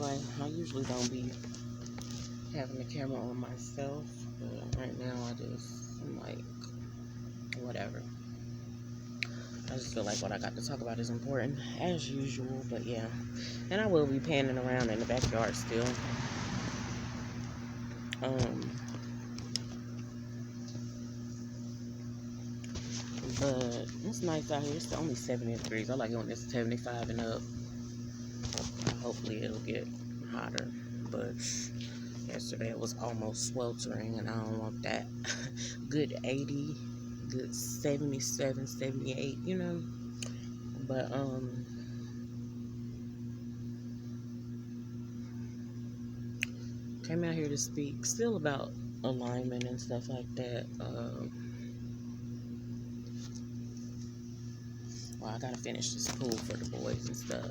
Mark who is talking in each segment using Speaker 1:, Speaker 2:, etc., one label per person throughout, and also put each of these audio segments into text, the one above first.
Speaker 1: anyway, I usually don't be having the camera on myself, but right now I'm like, whatever. I just feel like what I got to talk about is important, as usual, but yeah. And I will be panning around in the backyard still. But it's nice out here. It's only 70 degrees. I like it when it's 75 and up. Hopefully it'll get hotter. But yesterday it was almost sweltering, and I don't want that. Good 80, good 77, 78, you know. But came out here to speak still about alignment and stuff like that. Well, I gotta finish this pool for the boys and stuff.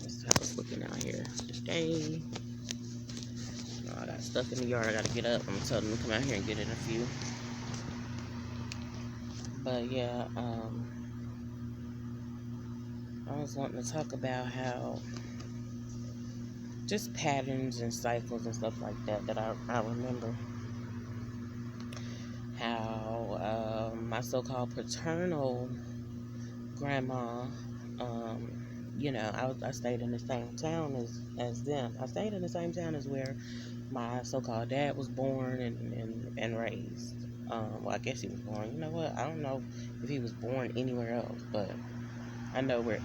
Speaker 1: That's how it's looking out here today. I got stuff in the yard. I gotta get up. I'm gonna tell them to come out here and get in a few. But yeah, I was wanting to talk about how just patterns and cycles and stuff like that I remember. How my so-called paternal grandma, you know, I stayed in the same town as them. I stayed in the same town as where my so-called dad was born and raised. Well, I guess he was born. You know what? I don't know if he was born anywhere else, but I know where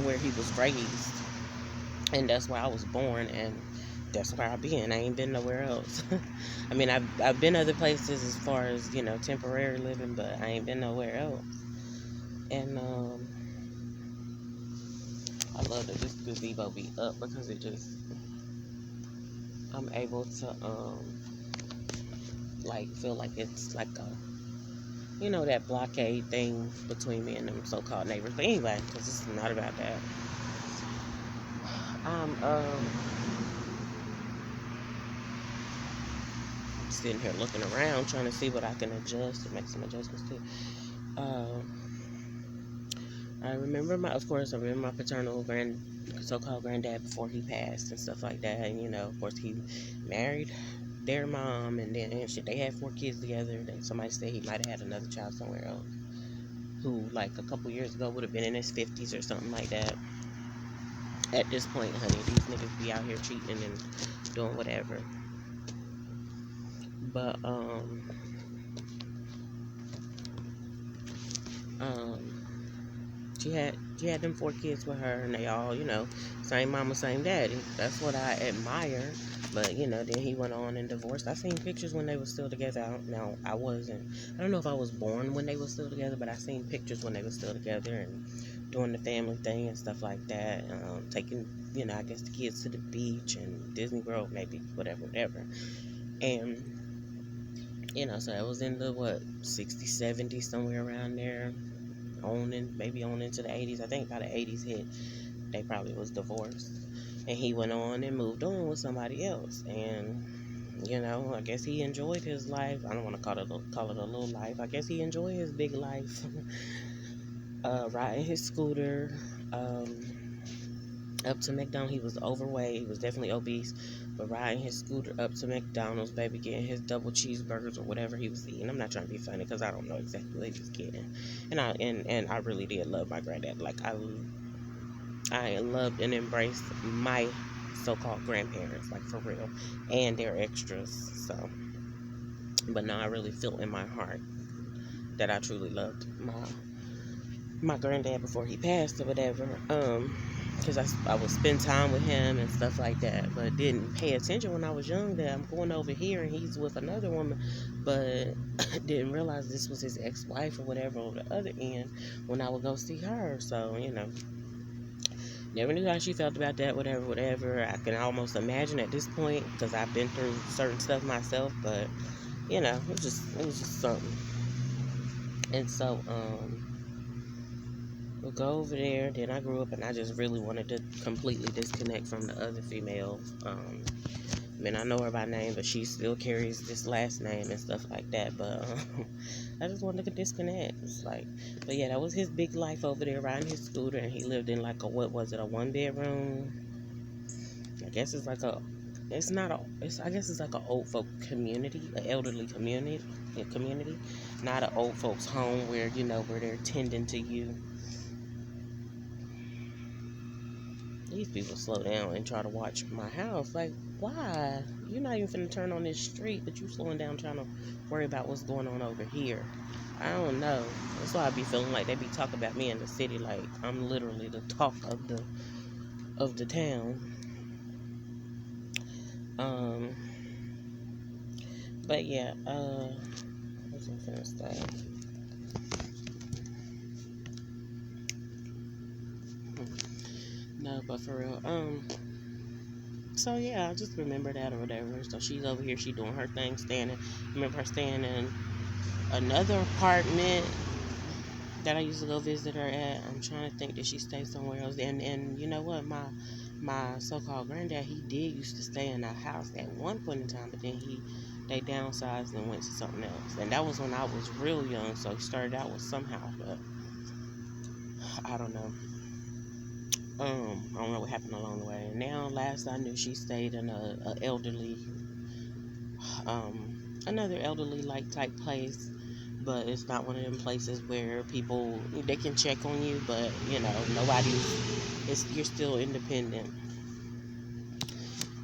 Speaker 1: where he was raised, and that's where I was born, and that's where I've been. I ain't been nowhere else. I mean, I've been other places as far as, you know, temporary living, but I ain't been nowhere else. And I love that this gazebo be up because it just, I'm able to like feel like it's like a, you know, that blockade thing between me and them so-called neighbors. But anyway, because this is not about that. I'm sitting here looking around trying to see what I can adjust and make some adjustments to. I remember I remember my paternal so-called granddad before he passed and stuff like that. And, you know, of course, he married their mom, and then they had 4 kids together. Then somebody said he might have had another child somewhere else, who, like, a couple years ago would have been in his 50s or something like that. At this point, honey, these niggas be out here cheating and doing whatever. But, she had them 4 kids with her, and they all, you know, same mama, same daddy. That's what I admire. But, you know, then he went on and divorced. I seen pictures when they were still together. I don't know if I was born when they were still together, but I seen pictures when they were still together and doing the family thing and stuff like that. Taking, you know, I guess the kids to the beach and Disney World, maybe, whatever. And, you know, so it was in the, 60s, 70s, somewhere around there. Maybe on into the 80s. I think by the 80s hit, they probably was divorced. And he went on and moved on with somebody else. And, you know, I guess he enjoyed his life. I don't want to call it a little life. I guess he enjoyed his big life. Riding his scooter up to McDonald's. He was overweight. He was definitely obese. But riding his scooter up to McDonald's, baby, getting his double cheeseburgers or whatever he was eating. I'm not trying to be funny because I don't know exactly what he was getting. And I really did love my granddad. Like, I loved and embraced my so-called grandparents, like, for real, and their extras. So, but now I really feel in my heart that I truly loved my granddad before he passed or whatever. Because I would spend time with him and stuff like that, but didn't pay attention when I was young that I'm going over here and he's with another woman, but didn't realize this was his ex-wife or whatever on the other end when I would go see her. So, you know, never knew how she felt about that, whatever. I can almost imagine at this point because I've been through certain stuff myself, but, you know, it was just something. And so, we'll go over there. Then I grew up and I just really wanted to completely disconnect from the other female. I mean, I know her by name, but she still carries this last name and stuff like that. But I just wanted to disconnect. It's like, but yeah, that was his big life over there riding his scooter, and he lived in like a 1-bedroom. guess it's like a, it's not a, it's, I guess it's like an old folk community, an elderly community, not an old folks home where, where they're tending to you. These people slow down and try to watch my house. Like, why? You're not even finna turn on this street, but you slowing down trying to worry about what's going on over here. I don't know. That's why I be feeling like they be talking about me in the city like I'm literally the talk of the town. Um, but yeah, what's I finna say? No, but for real, so yeah, I just remember that or whatever. So she's over here, she doing her thing, remember her staying in another apartment that I used to go visit her at. I'm trying to think, that she stayed somewhere else. And you know what, my so-called granddad, he did used to stay in a house at one point in time, but then they downsized and went to something else. And that was when I was real young, so he started out with some house, but I don't know. I don't know what happened along the way. And now, last I knew, she stayed in a elderly, another elderly like type place, but it's not one of them places where people, they can check on you, but you're still independent.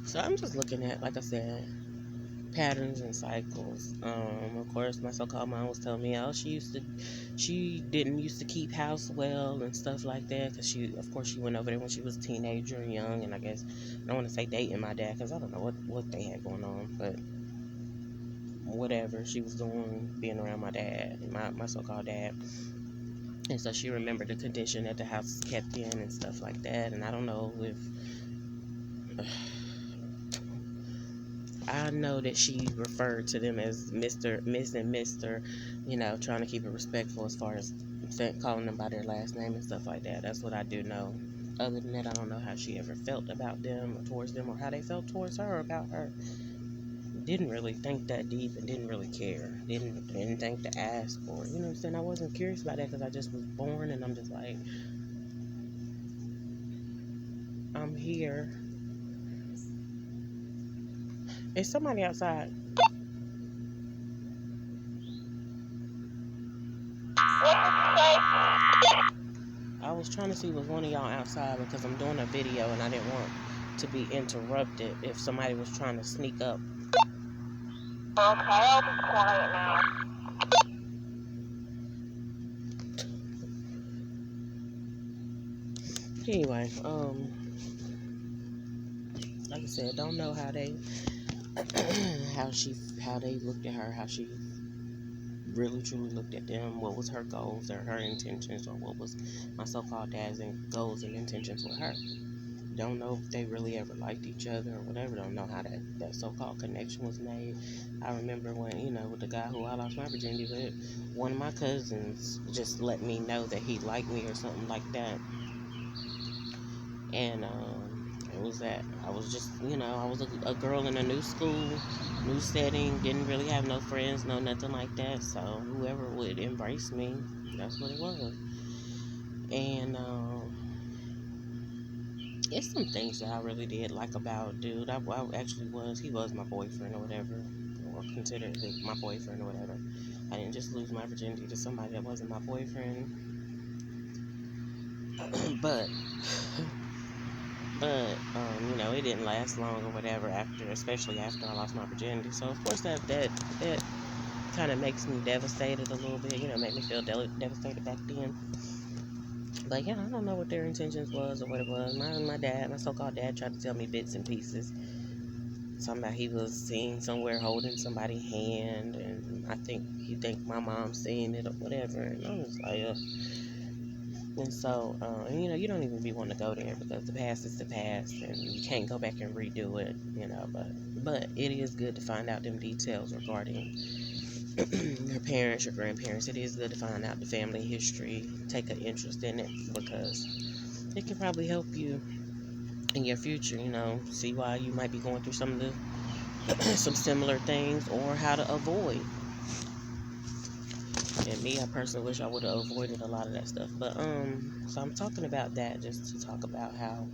Speaker 1: So I'm just looking at, like I said, patterns and cycles. Of course, my so-called mom was telling me, oh, she didn't used to keep house well and stuff like that, because of course, she went over there when she was a teenager and young, and I guess, I don't want to say dating my dad, because I don't know what they had going on, but whatever she was doing, being around my dad, my so-called dad. And so she remembered the condition that the house is kept in and stuff like that. And I don't know if I know that she referred to them as Mr., Miss, and Mr., trying to keep it respectful as far as calling them by their last name and stuff like that. That's what I do know. Other than that, I don't know how she ever felt about them or towards them, or how they felt towards her or about her. Didn't really think that deep and didn't really care. Didn't think to ask for it. You know what I'm saying? I wasn't curious about that because I just was born, and I'm just like, I'm here. Is somebody outside? I was trying to see was one of y'all outside, because I'm doing a video and I didn't want to be interrupted if somebody was trying to sneak up.
Speaker 2: Okay, I'll be quiet now.
Speaker 1: Anyway, like I said, don't know how they how they looked at her, how she really truly looked at them, what was her goals or her intentions, or what was my so-called dad's goals and intentions with her. Don't know if they really ever liked each other or whatever. Don't know how that so-called connection was made. I remember when, with the guy who I lost my virginity with, one of my cousins just let me know that he liked me or something like that. And it was that I was just, I was a girl in a new school, new setting, didn't really have no friends, no nothing like that. So whoever would embrace me, that's what it was. And it's some things that I really did like about dude. He was my boyfriend or whatever, or considered my boyfriend or whatever. I didn't just lose my virginity to somebody that wasn't my boyfriend. but it didn't last long or whatever especially after I lost my virginity. So of course that kind of makes me devastated a little bit, made me feel devastated back then. But yeah, I don't know what their intentions was or what it was. My so-called dad, tried to tell me bits and pieces. Something about he was seen somewhere holding somebody's hand, and I think he think my mom seen it or whatever. And I was like, ugh. And so, you don't even be wanting to go there, because the past is the past, and you can't go back and redo it, But it is good to find out them details regarding your parents, your grandparents. It is good to find out the family history, take an interest in it, because it can probably help you in your future, see why you might be going through some similar things, or how to avoid. And me, I personally wish I would have avoided a lot of that stuff. But so I'm talking about that just to talk about how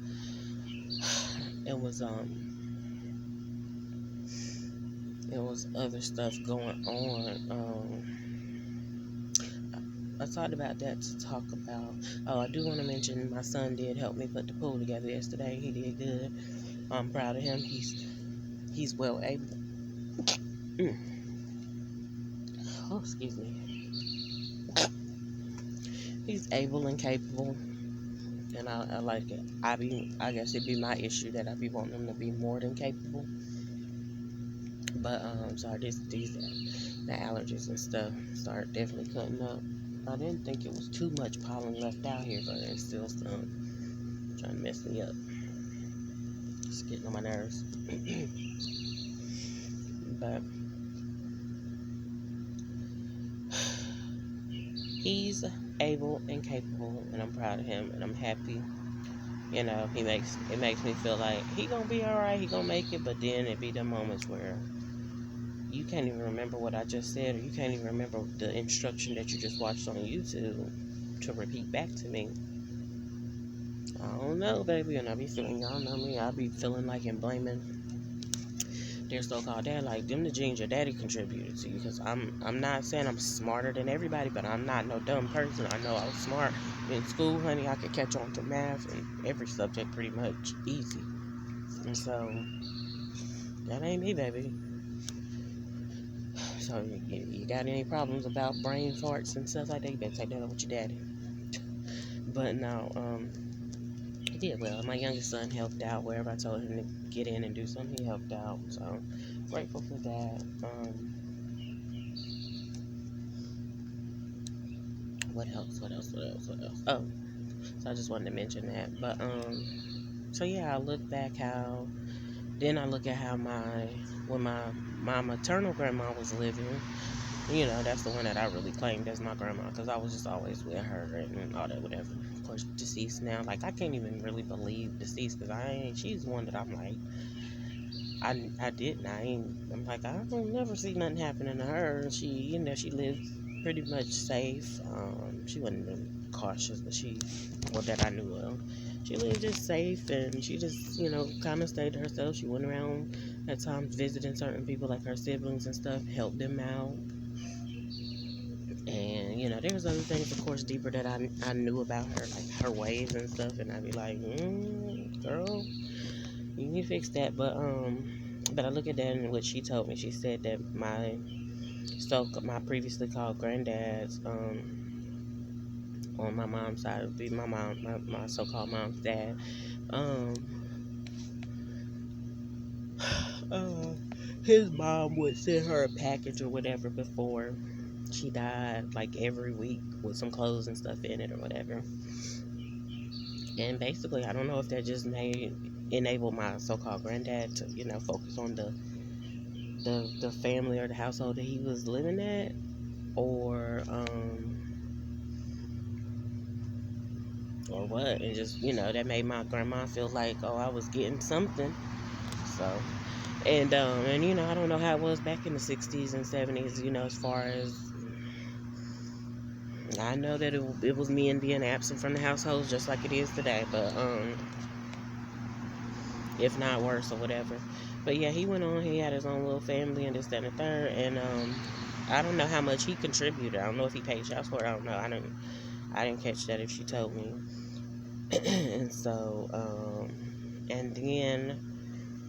Speaker 1: it was other stuff going on. I thought about that to talk about. Oh, I do want to mention my son did help me put the pool together yesterday. He did good. I'm proud of him. He's well able. Oh, excuse me. He's able and capable, and I like it. I guess it'd be my issue that I be wanting him to be more than capable. But sorry, the allergies and stuff start definitely cutting up. I didn't think it was too much pollen left out here, but it's still some trying to mess me up. It's getting on my nerves. But he's able and capable, and I'm proud of him, and I'm happy. You know, it makes me feel like he gonna be all right. He gonna make it. But then it be the moments where you can't even remember what I just said, or you can't even remember the instruction that you just watched on YouTube to repeat back to me. I don't know, baby, and I be feeling, y'all know me, I be feeling like and blaming their so-called dad, like them the genes your daddy contributed to you, because I'm not saying I'm smarter than everybody, but I'm not no dumb person. I know I was smart in school, honey. I could catch on to math and every subject pretty much easy, and so that ain't me, baby. So you got any problems about brain farts and stuff like that, you better take that up with your daddy. But no, he did well. My youngest son helped out wherever I told him to get in and do something. He helped out, so grateful for that. What else? Oh, so I just wanted to mention that. But so yeah, I look back how. Then I look at how when my maternal grandma was living. You know, that's the one that I really claimed as my grandma, because I was just always with her and all that, whatever. Of course, deceased now. Like, I can't even really believe deceased, because she's one that I'm like, I'm like, I don't never see nothing happening to her. She, you know, she lived pretty much safe. She wasn't really cautious, but that I knew of. She lived just safe, and she just, you know, kind of stayed to herself. She went around at times visiting certain people, like her siblings and stuff, helped them out. And, you know, there was other things, of course, deeper that I knew about her, like her ways and stuff. And I'd be like, girl, you need to fix that. But I look at that and what she told me. She said that my previously called granddad's, on my mom's side, would be my so-called mom's dad. His mom would send her a package or whatever before she died, like every week, with some clothes and stuff in it or whatever. And basically, I don't know if that just enable my so-called granddad to, you know, focus on the family or the household that he was living at, or what, and just, you know, that made my grandma feel like, oh, I was getting something. So, and you know, I don't know how it was back in the 60s and 70s, you know, as far as, I know that it was men being absent from the household just like it is today, but if not worse or whatever. But yeah, he went on, he had his own little family and this, that, and the third, and I don't know how much he contributed. I don't know if he paid child support. I don't know. I didn't catch that if she told me. And so, and then,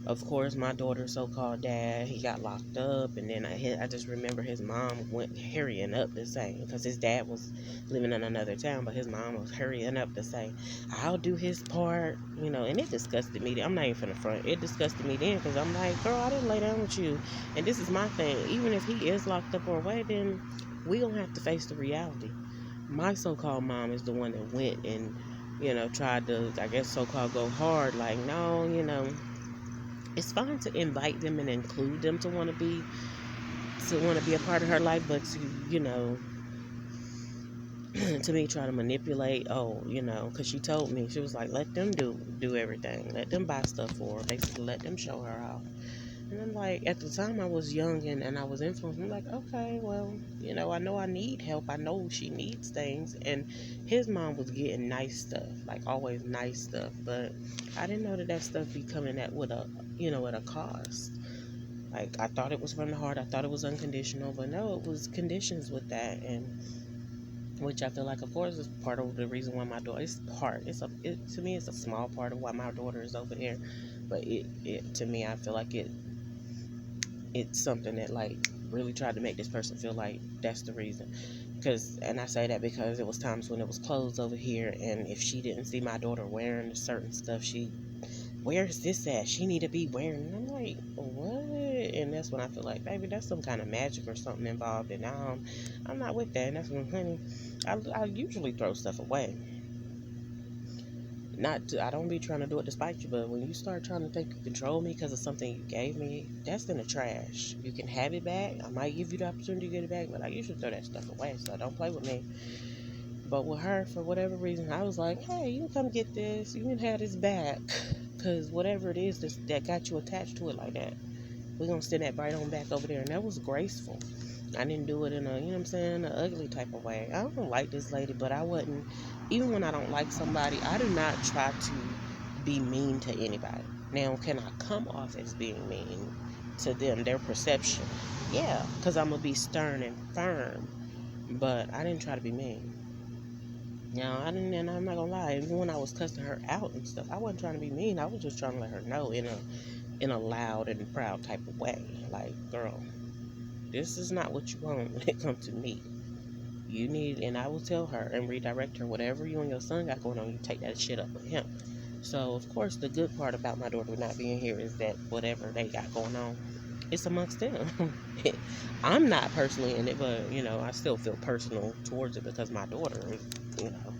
Speaker 1: of course, my daughter's so-called dad, he got locked up, and then I just remember his mom went hurrying up to say, because his dad was living in another town, but his mom was hurrying up to say, I'll do his part, you know, and it disgusted me. I'm not even finna front. It disgusted me then, because I'm like, girl, I didn't lay down with you, and this is my thing. Even if he is locked up or away, then we don't have to face the reality. My so-called mom is the one that went and, you know, tried to, I guess, so-called go hard, like, no, you know, it's fine to invite them and include them to want to be a part of her life, but to, you know, to me, try to manipulate, oh, you know, because she told me, she was like, let them do everything, let them buy stuff for her, basically let them show her off. And I'm like, at the time I was young and I was influenced. I'm like, okay, well, I know I need help. I know she needs things. And his mom was getting nice stuff, like always nice stuff. But I didn't know that stuff be coming at with at a cost. Like, I thought it was from the heart. I thought it was unconditional. But no, it was conditions with that. And which I feel like, of course, is part of the reason why my daughter, to me, it's a small part of why my daughter is over there. But to me, I feel like it's something that, like, really tried to make this person feel like that's the reason. And I say that because it was times when it was closed over here, and if she didn't see my daughter wearing certain stuff, where's this at? She need to be wearing. And I'm like, what? And that's when I feel like, baby, that's some kind of magic or something involved, and I'm not with that. And that's when, honey, I usually throw stuff away. I don't be trying to do it to spite you, but when you start trying to think you control me because of something you gave me, that's in the trash. You can have it back. I might give you the opportunity to get it back, but I usually throw that stuff away, so don't play with me. But with her, for whatever reason, I was like, hey, you can come get this. You can have this back. Because whatever it is that got you attached to it like that, we're going to send that right on back over there. And that was graceful. I didn't do it in an ugly type of way. I don't like this lady, but I wasn't, even when I don't like somebody, I do not try to be mean to anybody. Now, can I come off as being mean to them, their perception? Yeah, because I'm going to be stern and firm, but I didn't try to be mean. Now, I didn't, and I'm not going to lie, even when I was cussing her out and stuff, I wasn't trying to be mean. I was just trying to let her know in a loud and proud type of way. Like, girl, this is not what you want when it comes to me. You need, and I will tell her and redirect her, whatever you and your son got going on, you take that shit up with him. So, of course, the good part about my daughter not being here is that whatever they got going on, it's amongst them. I'm not personally in it, but, I still feel personal towards it because my daughter,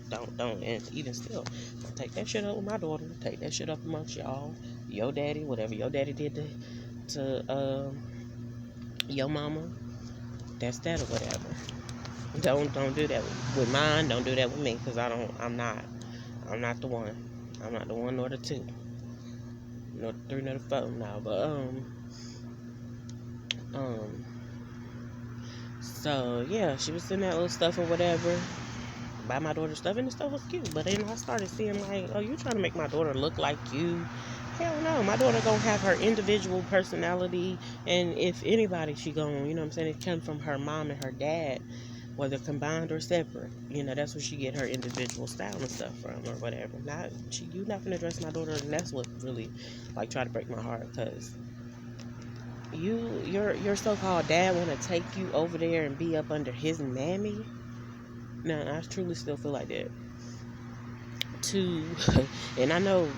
Speaker 1: don't, and even still, don't take that shit up with my daughter. Take that shit up amongst y'all, your daddy, whatever your daddy did to your mama, that's that or whatever. Don't do that with mine. Don't do that with me, because I'm not the one. I'm not the one nor the two, nor the three, nor the four now. But so yeah, she was in that little stuff or whatever. Buy my daughter stuff, and the stuff was cute. But then I started seeing like, oh, you trying to make my daughter look like you? Hell no, my daughter gonna have her individual personality, and if anybody, she gonna, it comes from her mom and her dad, whether combined or separate. That's where she get her individual style and stuff from, or whatever. You not gonna dress my daughter, and that's what really, like, try to break my heart, because your so-called dad want to take you over there and be up under his mammy. No, I truly still feel like that. And I know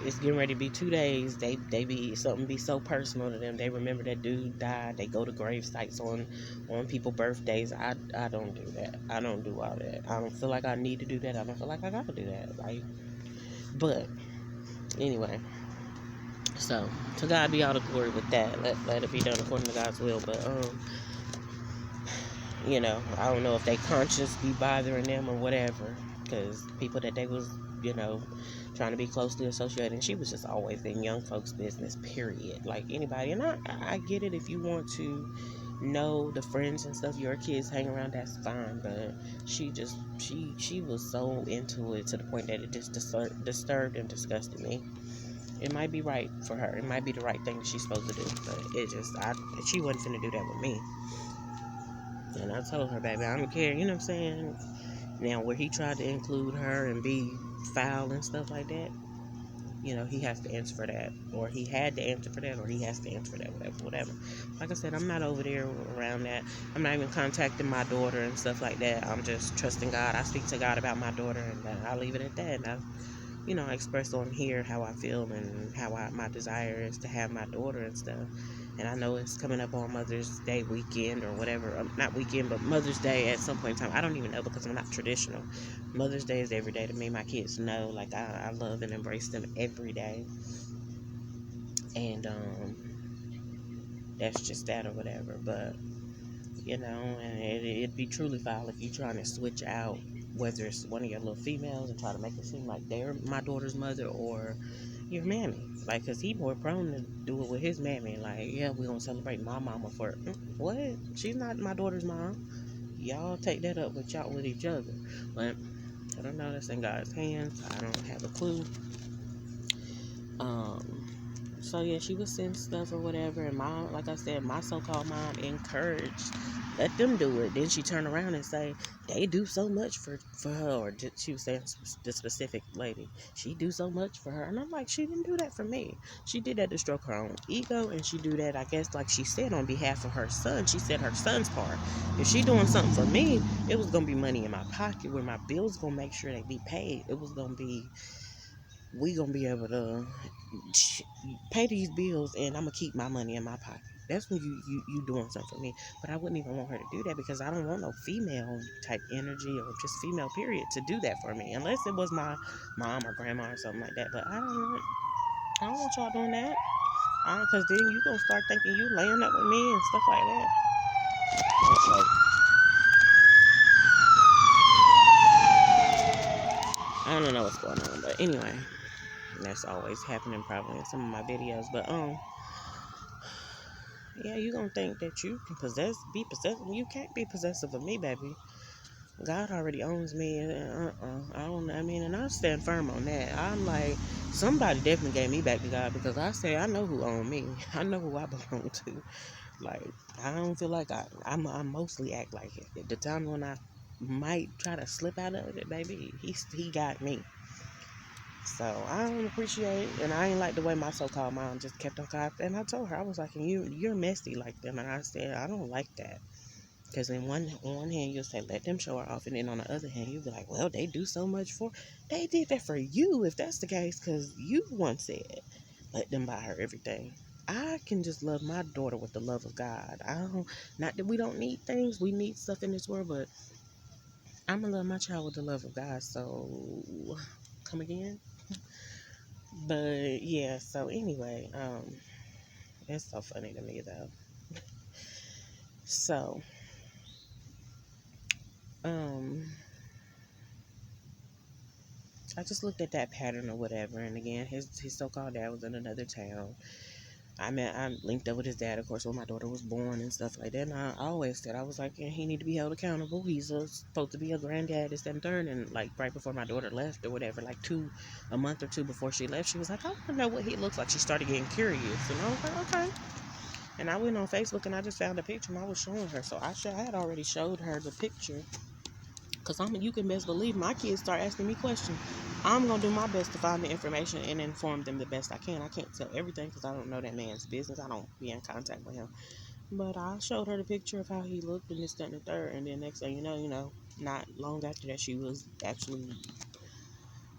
Speaker 1: it's getting ready to be 2 days. They be something be so personal to them. They remember that dude died. They go to grave sites on people's birthdays. I don't do that. I don't do all that. I don't feel like I need to do that. I don't feel like I gotta do that. But anyway, so to God be all the glory with that. Let it be done according to God's will. But I don't know if they conscious be bothering them or whatever, because people that they was, trying to be closely associated, and she was just always in young folks' business, period. Like anybody, and I get it, if you want to know the friends and stuff your kids hang around, that's fine, but she was so into it to the point that it just disturbed and disgusted me. It might be right for her, it might be the right thing that she's supposed to do, but she wasn't finna do that with me. And I told her, baby, I don't care, you know what I'm saying? Now, where he tried to include her and be foul and stuff like that, he has to answer for that. Or he had to answer for that, or he has to answer for that, whatever. Like I said, I'm not over there around that. I'm not even contacting my daughter and stuff like that. I'm just trusting God. I speak to God about my daughter, and I'll leave it at that. And I express on here how I feel and how my desire is to have my daughter and stuff. And I know it's coming up on Mother's Day weekend or whatever. Not weekend, but Mother's Day at some point in time. I don't even know, because I'm not traditional. Mother's Day is every day to me. My kids know. Like, I love and embrace them every day. And that's just that or whatever. But, and it'd be truly foul if you're trying to switch out, whether it's one of your little females and try to make it seem like they're my daughter's mother, or your mammy. Like, cause he more prone to do it with his mammy. Like, yeah, we gonna celebrate my mama for what? She's not my daughter's mom. Y'all take that up with each other. But I don't know. That's in God's hands. I don't have a clue. Um. So yeah, she was saying stuff or whatever, and mom, like I said, my so-called mom encouraged, let them do it. Then she turned around and say they do so much for her, or she was saying the specific lady, she do so much for her, and I'm like, she didn't do that for me. She did that to stroke her own ego, and she do that, I guess, like she said, on behalf of her son. She said her son's part. If she doing something for me, it was gonna be money in my pocket where my bills gonna make sure they be paid. It was gonna be, we gonna be able to pay these bills, and I'm gonna keep my money in my pocket. That's when you doing something for me. But I wouldn't even want her to do that, because I don't want no female type energy, or just female period, to do that for me, unless it was my mom or grandma or something like that. But I don't want y'all doing that, because then you gonna start thinking you laying up with me and stuff like that. So, I don't know what's going on, but anyway, that's always happening probably in some of my videos. But yeah, you gonna think that you can be possessive. You can't be possessive of me, baby. God already owns me. I don't. I mean, and I stand firm on that. I'm like, somebody definitely gave me back to God, because I say I know who owned me. I know who I belong to. Like, I don't feel like I mostly act like it. The time when I might try to slip out of it, baby, he got me. So I don't appreciate it, and I ain't like the way my so-called mom just kept on cop. And I told her, I was like, you're messy like them, and I said I don't like that, because on one hand you'll say let them show her off, and then on the other hand you'll be like, well, they do so much for, they did that for you if that's the case, because you once said let them buy her everything. I can just love my daughter with the love of God. I don't, not that we don't need things, we need stuff in this world, but I'm gonna love my child with the love of God. So come again. But yeah, so anyway, it's so funny to me though. So, um, I just looked at that pattern or whatever, and again, his so-called dad was in another town. I linked up with his dad, of course, when my daughter was born and stuff like that. And I always said, I was like, yeah, he need to be held accountable. He's supposed to be a granddad, this, that, and third. And like right before my daughter left or whatever, like a month or two before she left, she was like, I want to know what he looks like. She started getting curious, and I was like, okay. And I went on Facebook and I just found a picture and I was showing her. So I had already showed her the picture. Because you can best believe my kids start asking me questions. I'm going to do my best to find the information and inform them the best I can. I can't tell everything because I don't know that man's business. I don't be in contact with him. But I showed her the picture of how he looked and this, that, and the third. And then next thing you know, not long after that, she was actually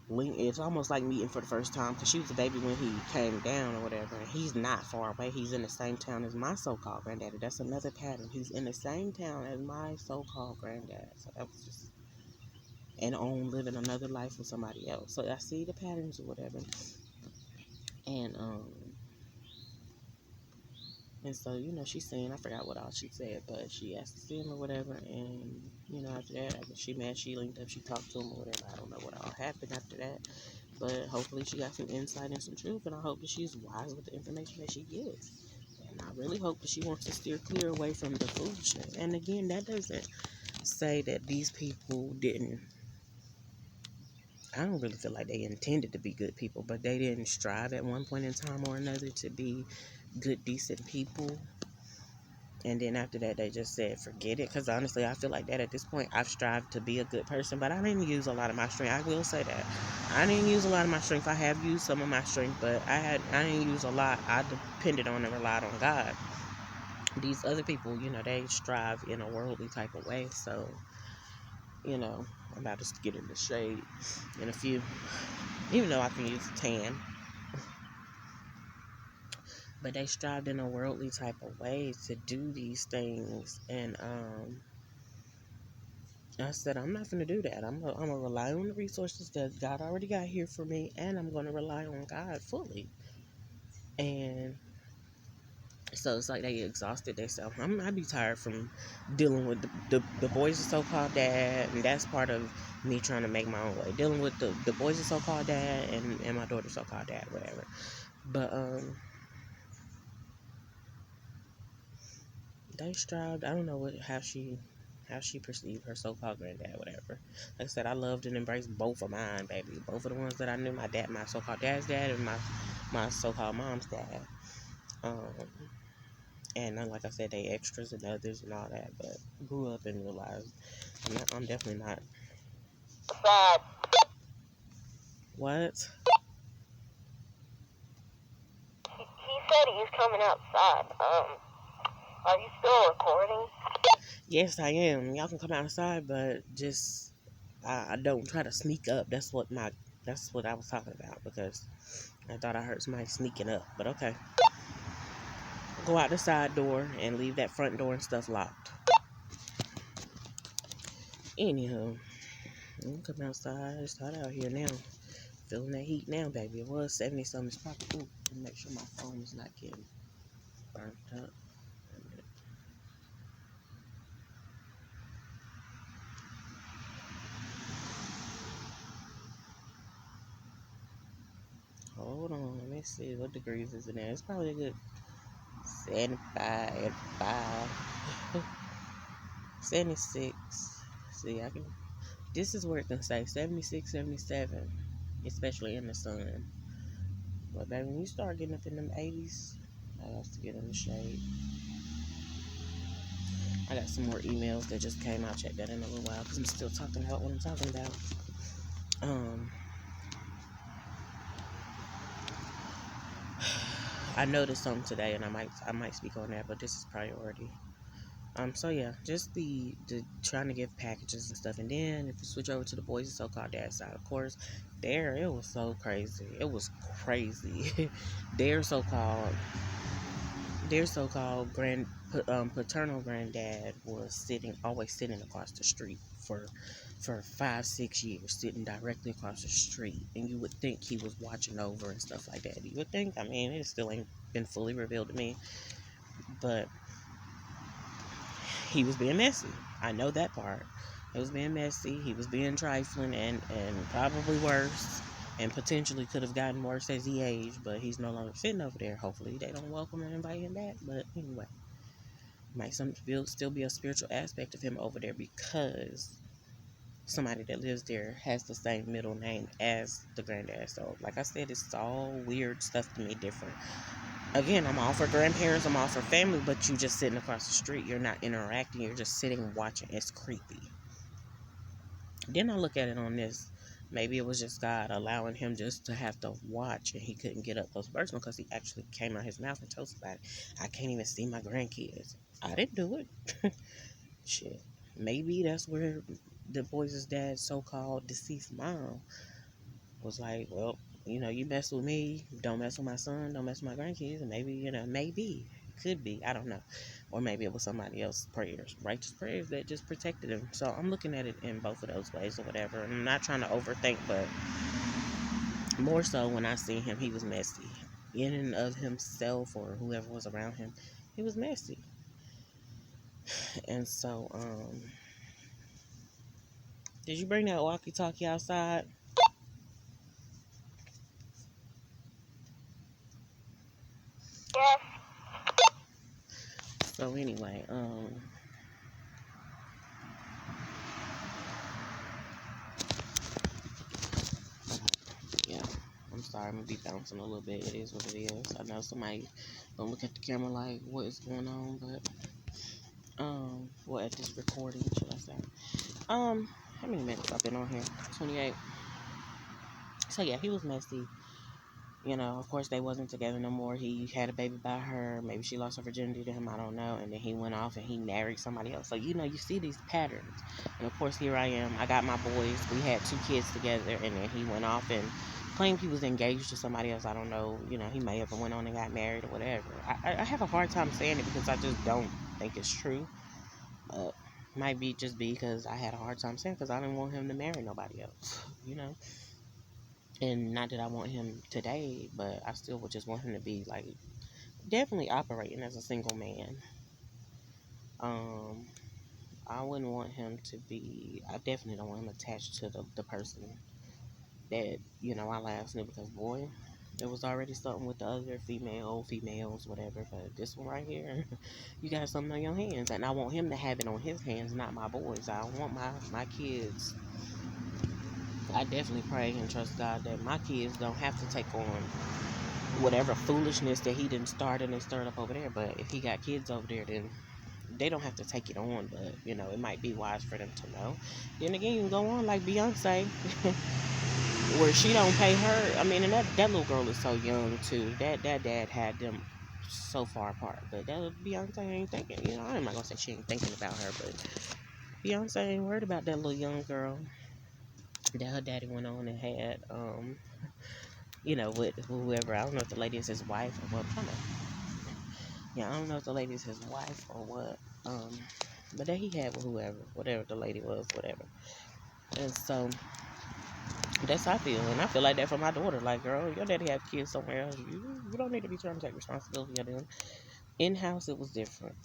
Speaker 1: it's almost like meeting for the first time, because she was a baby when he came down or whatever. And he's not far away. He's in the same town as my so-called granddaddy. That's another pattern. He's in the same town as my so-called granddad. So that was just and on living another life with somebody else. So I see the patterns or whatever. And and so, she's saying, I forgot what all she said, but she asked to see him or whatever. And, after that, after she met, she linked up, she talked to him or whatever. I don't know what all happened after that. But hopefully she got some insight and some truth. And I hope that she's wise with the information that she gives. And I really hope that she wants to steer clear away from the foolishness. And again, that doesn't say that these people didn't. I don't really feel like they intended to be good people, but they didn't strive at one point in time or another to be good, decent people. And then after that, they just said, forget it. Because honestly, I feel like that at this point, I've strived to be a good person, but I didn't use a lot of my strength. I will say that. I didn't use a lot of my strength. I have used some of my strength, but I didn't use a lot. I depended on and relied on God. These other people, they strive in a worldly type of way. So, I'm about to get in the shade in a few. Even though I can use tan. But they strived in a worldly type of way to do these things. And I said, I'm not going to do that. I'm going to rely on the resources that God already got here for me. And I'm going to rely on God fully. And So it's like they get exhausted themselves. I be tired from dealing with the boys of so-called dad, and that's part of me trying to make my own way. Dealing with the boys of so-called dad and my daughter's so-called dad, whatever. But they strived. I don't know how she perceived her so-called granddad, whatever. Like I said, I loved and embraced both of mine, baby. Both of the ones that I knew, my so-called dad's dad, and my so-called mom's dad. Um, and like I said, they extras and others and all that. But grew up and realized I'm definitely not.
Speaker 2: Sad.
Speaker 1: What?
Speaker 2: He said he's coming outside. Are you still recording?
Speaker 1: Yes, I am. Y'all can come outside, but just I don't try to sneak up. That's what I was talking about because I thought I heard somebody sneaking up. But okay, go out the side door and leave that front door and stuff locked. Anyhow, I'm coming outside. It's hot out here now. Feeling that heat now, baby. It was 70 something. It's probably cool. Make sure my phone is not getting burnt up. Hold on, let me see what degrees is in there. It's probably a good 75, 85, 76. See, I can. This is where it can say 76, 77, especially in the sun. But baby, when you start getting up in them 80s, I have to get in the shade. I got some more emails that just came out. Check that in a little while because I'm still talking about what I'm talking about. Um, I noticed something today, and I might speak on that, but this is priority. So yeah, just the trying to give packages and stuff, and then if you switch over to the boys' so-called dad side, of course, there it was so crazy. It was crazy. their so-called their so-called paternal granddad was always sitting across the street for 5-6 years, sitting directly across the street, and you would think he was watching over and stuff like that. You would think. I mean, it still ain't been fully revealed to me, but he was being messy. I know that part. He was being messy. He was being trifling and probably worse. And potentially could have gotten worse as he aged, but he's no longer sitting over there. Hopefully they don't welcome and invite him back. But anyway, might still be a spiritual aspect of him over there because somebody that lives there has the same middle name as the granddad. So like I said, it's all weird stuff to me, different. Again, I'm all for grandparents, I'm all for family, but you just sitting across the street. You're not interacting. You're just sitting watching. It's creepy. Then I look at it on this. Maybe it was just God allowing him just to have to watch and he couldn't get up close personal because he actually came out his mouth and told somebody, I can't even see my grandkids. I didn't do it. Shit. Maybe that's where the boys' dad's so-called deceased mom was like, well, you mess with me, don't mess with my son, don't mess with my grandkids, and maybe, maybe, could be, I don't know. Or maybe it was somebody else's prayers, righteous prayers that just protected him. So I'm looking at it in both of those ways or whatever. And I'm not trying to overthink, but more so when I see him, he was messy. In and of himself or whoever was around him, he was messy. And so, did you bring that walkie-talkie outside?
Speaker 2: Yes.
Speaker 1: So anyway, yeah, I'm sorry, I'm gonna be bouncing a little bit. It is what it is. I know somebody gonna look at the camera like, what is going on? But well, at this recording, should I say? How many minutes I've been on here? 28. So yeah, he was messy. Of course they wasn't together no more. He had a baby by her. Maybe she lost her virginity to him. I don't know. And then he went off and he married somebody else. So you see these patterns. And of course here I am. I got my boys. We had 2 kids together, and then he went off and claimed he was engaged to somebody else. I don't know. He may have went on and got married or whatever. I have a hard time saying it because I just don't think it's true. Might be just because I had a hard time saying because I didn't want him to marry nobody else. And not that I want him today, but I still would just want him to be like definitely operating as a single man. Um, I wouldn't want him to be. I definitely don't want him attached to the person that I last knew, because boy, there was already something with the other females, whatever. But this one right here, you got something on your hands, and I want him to have it on his hands, not my boys. I want my kids. I definitely pray and trust God that my kids don't have to take on whatever foolishness that he didn't start and stirred up over there. But if he got kids over there, then they don't have to take it on. But it might be wise for them to know. Then again, you can go on like Beyonce, where she don't pay her. I mean, and that little girl is so young too. That dad had them so far apart. But that Beyonce ain't thinking. I'm not gonna say she ain't thinking about her, but Beyonce ain't worried about that little young girl that her daddy went on and had. With whoever. I don't know if the lady is his wife or what. Yeah, I don't know if the lady is his wife or what. But that he had with whatever the lady was, whatever. And so that's how I feel, and I feel like that for my daughter. Like, girl, your daddy have kids somewhere else. You don't need to be trying to take responsibility of them. In house, it was different.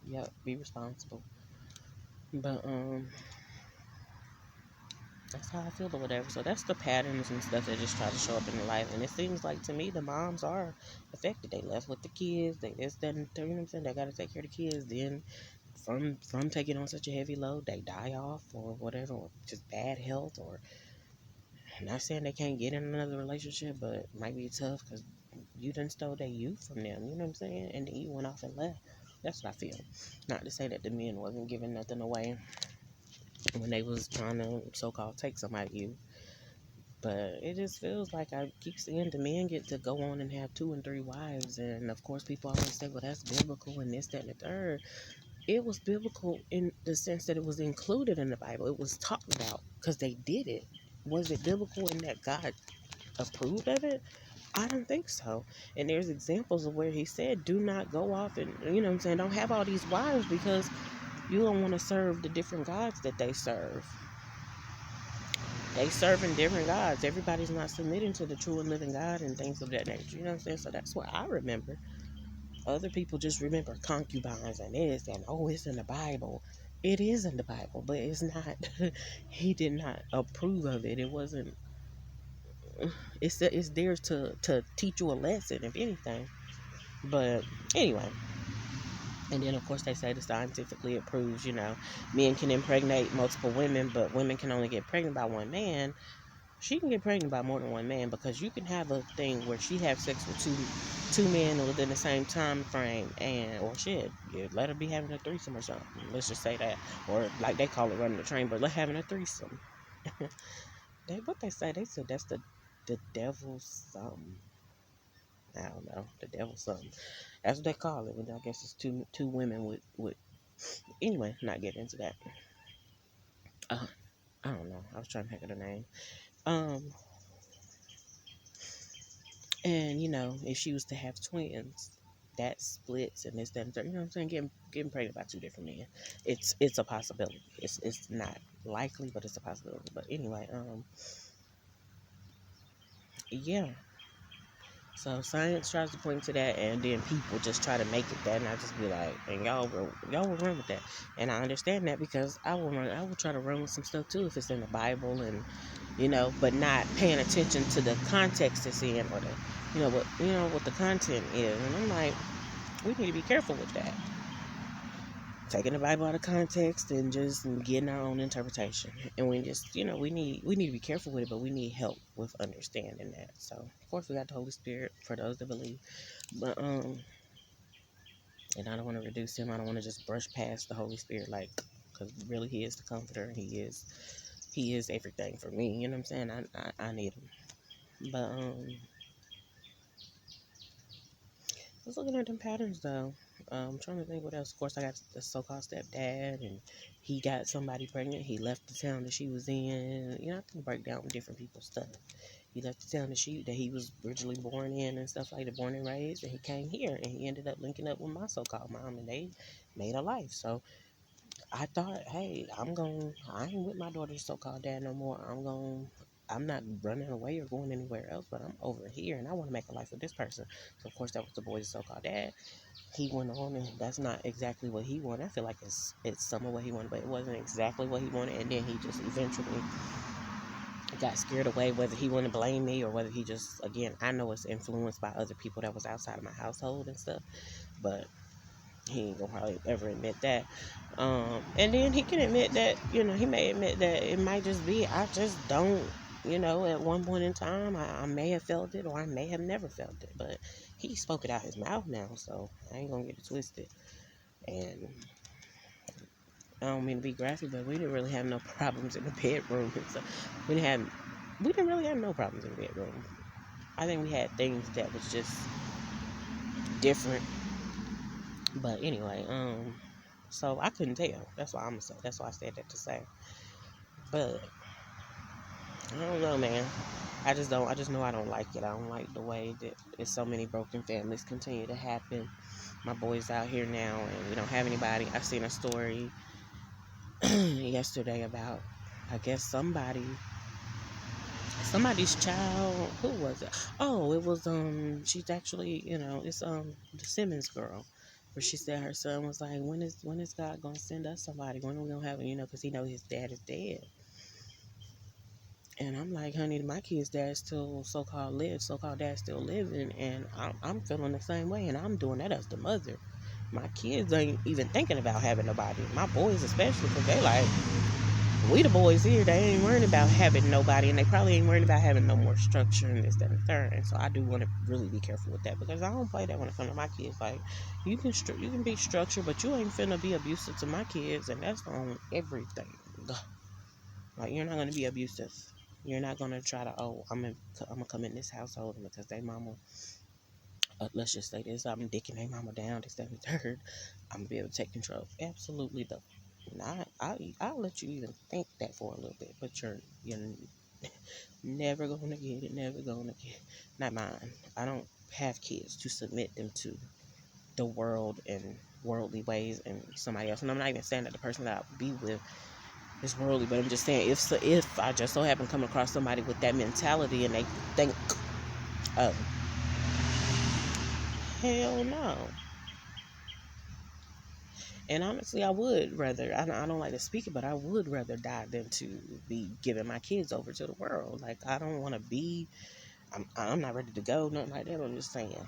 Speaker 1: Yep, be responsible. But that's how I feel or whatever. So that's the patterns and stuff that just try to show up in the life. And it seems like to me the moms are affected. They left with the kids. They this, that, and the third, you know what I'm saying? They gotta take care of the kids. Then from taking on such a heavy load, they die off or whatever, or just bad health, or I'm not saying they can't get in another relationship, but it might be tough because you done stole their youth from them, you know what I'm saying? And then you went off and left. That's what I feel. Not to say that the men wasn't giving nothing away when they was trying to so-called take somebody's youth. But it just feels like I keep seeing the men get to go on and have 2 and 3 wives. And of course, people always say, well, that's biblical and this, that, and the third. It was biblical in the sense that it was included in the Bible. It was talked about because they did it. Was it biblical in that God approved of it? I don't think so. And there's examples of where he said, do not go off and, you know what I'm saying, don't have all these wives because you don't want to serve the different gods that they serve. They serving different gods. Everybody's not submitting to the true and living God and things of that nature. You know what I'm saying? So that's what I remember. Other people just remember concubines and this and, oh, it's in the Bible. It is in the Bible, but it's not. He did not approve of it. It wasn't. It's there to teach you a lesson, if anything. But anyway, and then of course they say that scientifically it proves, men can impregnate multiple women, but women can only get pregnant by one man. She can get pregnant by more than one man because you can have a thing where she have sex with two men within the same time frame, and or shit, you let her be having a threesome or something. Let's just say that, or like they call it running the train, but let having a threesome. What they say, they said that's the devil's something. I don't know, the devil's something. That's what they call it. But I guess it's two women with anyway. Not getting into that. Uh, I don't know. I was trying to think of the name. Um, and if she was to have twins, that splits and this, that, and third. You know what I'm saying? Getting pregnant by two different men. It's a possibility. It's not likely, but it's a possibility. But anyway, yeah. So science tries to point to that, and then people just try to make it that, and I just be like, and y'all will run with that, and I understand that because I will try to run with some stuff too if it's in the Bible, and but not paying attention to the context it's in, or the what the content is, and I'm like, we need to be careful with that. Taking the Bible out of context and just getting our own interpretation, and we just we need to be careful with it, but we need help with understanding that. So of course we got the Holy Spirit for those that believe, but and I don't want to reduce him. I don't want to just brush past the Holy Spirit, like, because really he is the comforter. He is everything for me. You know what I'm saying? I need him, but I was looking at them patterns though. I'm trying to think what else. Of course, I got the so-called stepdad, and he got somebody pregnant. He left the town that she was in. I can break down different people's stuff. He left the town that he was originally born in and stuff like that, born and raised, and he came here, and he ended up linking up with my so-called mom, and they made a life. So I thought, hey, I ain't with my daughter's so-called dad no more. I'm going I'm not running away or going anywhere else, but I'm over here and I want to make a life with this person. So of course that was the boy's so-called dad. He went on, and that's not exactly what he wanted. I feel like it's some of what he wanted, but it wasn't exactly what he wanted. And then he just eventually got scared away, whether he wanted to blame me or whether he just, again, I know it's influenced by other people that was outside of my household and stuff, but he ain't gonna probably ever admit that. And then he can admit that, he may admit that it might just be, I just don't, at one point in time, I may have felt it or I may have never felt it, but he spoke it out his mouth now, so I ain't gonna get it twisted. And I don't mean to be graphic, but we didn't really have no problems in the bedroom. So we didn't really have no problems in the bedroom. I think we had things that was just different. But anyway, so I couldn't tell. That's why I'm gonna say. That's why I said that to say. But I don't know, man. I just don't. I just know I don't like it. I don't like the way that so many broken families continue to happen. My boy's out here now, and we don't have anybody. I seen a story yesterday about, I guess somebody's child. Who was it? Oh, it was she's actually, it's the Simmons girl, where she said her son was like, when is God gonna send us somebody? When are we gonna have it? Because he knows his dad is dead. And I'm like, honey, my kid's dad still so-called dad still living, and I'm feeling the same way, and I'm doing that as the mother. My kids ain't even thinking about having nobody. My boys especially, because they like, we the boys here, they ain't worrying about having nobody, and they probably ain't worrying about having no more structure and this, that, and the third. And so I do want to really be careful with that, because I don't play that when it comes to my kids. Like, you can be structured, but you ain't finna be abusive to my kids, and that's on everything. Like, you're not gonna be abusive. You're not gonna try to, I'm gonna come in this household because they mama, let's just say this, I'm dicking their mama down, this, that, and the third. I'm gonna be able to take control. Absolutely, though. I'll let you even think that for a little bit, but you're never gonna get it. Never gonna get. Not mine. I don't have kids to submit them to the world and worldly ways and somebody else. And I'm not even saying that the person that I'll be with is worldly, but I'm just saying if I just so happen to come across somebody with that mentality and they think, oh, hell no. And honestly, I would rather, I don't like to speak it, but I would rather die than to be giving my kids over to the world. Like, I don't want to be, I'm not ready to go, nothing like that. I'm just saying,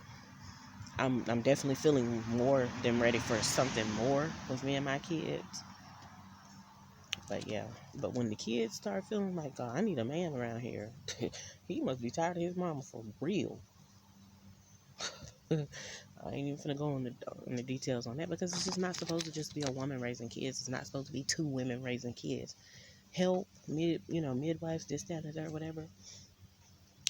Speaker 1: I'm definitely feeling more than ready for something more with me and my kids. But yeah, but when the kids start feeling like, oh, I need a man around here, he must be tired of his mama for real. I ain't even finna go in the details on that, because it's just not supposed to just be a woman raising kids. It's not supposed to be two women raising kids. Help, midwives, this, that, and that, whatever.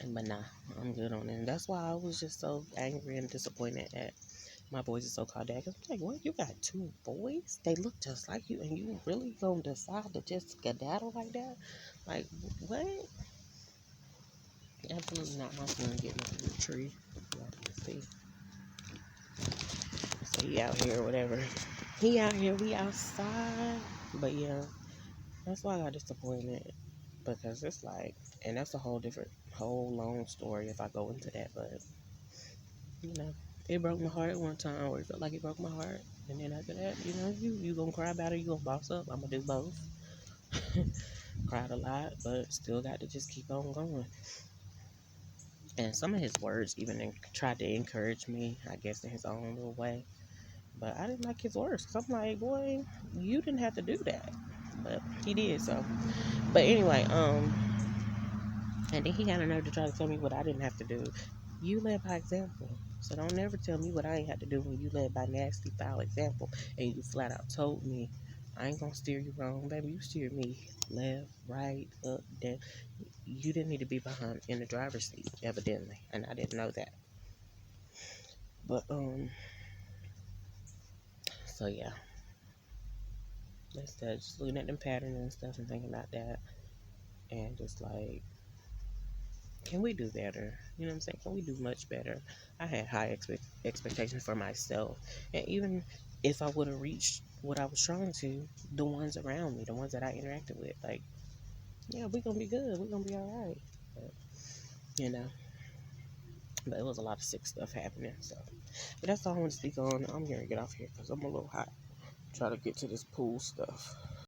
Speaker 1: But nah, I'm good on it. And that's why I was just so angry and disappointed at my boys' so-called dad. Cause I'm like, what? You got two boys? They look just like you, and you really gonna decide to just skedaddle like that? Like, what? Absolutely not. My son getting under the tree. Y'all can see. So he out here, whatever. He out here, we outside. But yeah, that's why I got disappointed. Because it's like, and that's a whole long story if I go into that. But, it broke my heart one time where it felt like it broke my heart. And then after that, you gonna cry about it, you gonna boss up. I'm gonna do both. Cried a lot, but still got to just keep on going. And some of his words even tried to encourage me, I guess, in his own little way. But I didn't like his words, because I'm like, boy, you didn't have to do that. But he did, so. But anyway, and then he had a nerve to try to tell me what I didn't have to do. You led by example. So don't never tell me what I ain't had to do when you led by nasty, foul example. And you flat out told me, I ain't gonna steer you wrong, baby. You steered me left, right, up, down. You didn't need to be behind in the driver's seat, evidently. And I didn't know that. But, so yeah. That's that. Just looking at them patterns and stuff and thinking about that. And just like, can we do better? You know what I'm saying? Can we do much better? I had high expectations for myself. And even if I would have reached what I was trying to, the ones around me, the ones that I interacted with, like, Yeah, we're gonna be good. We're gonna be all right. But, you know, but it was a lot of sick stuff happening. So, but that's all I want to speak on. I'm gonna get off here because I'm a little hot. Try to get to this pool stuff.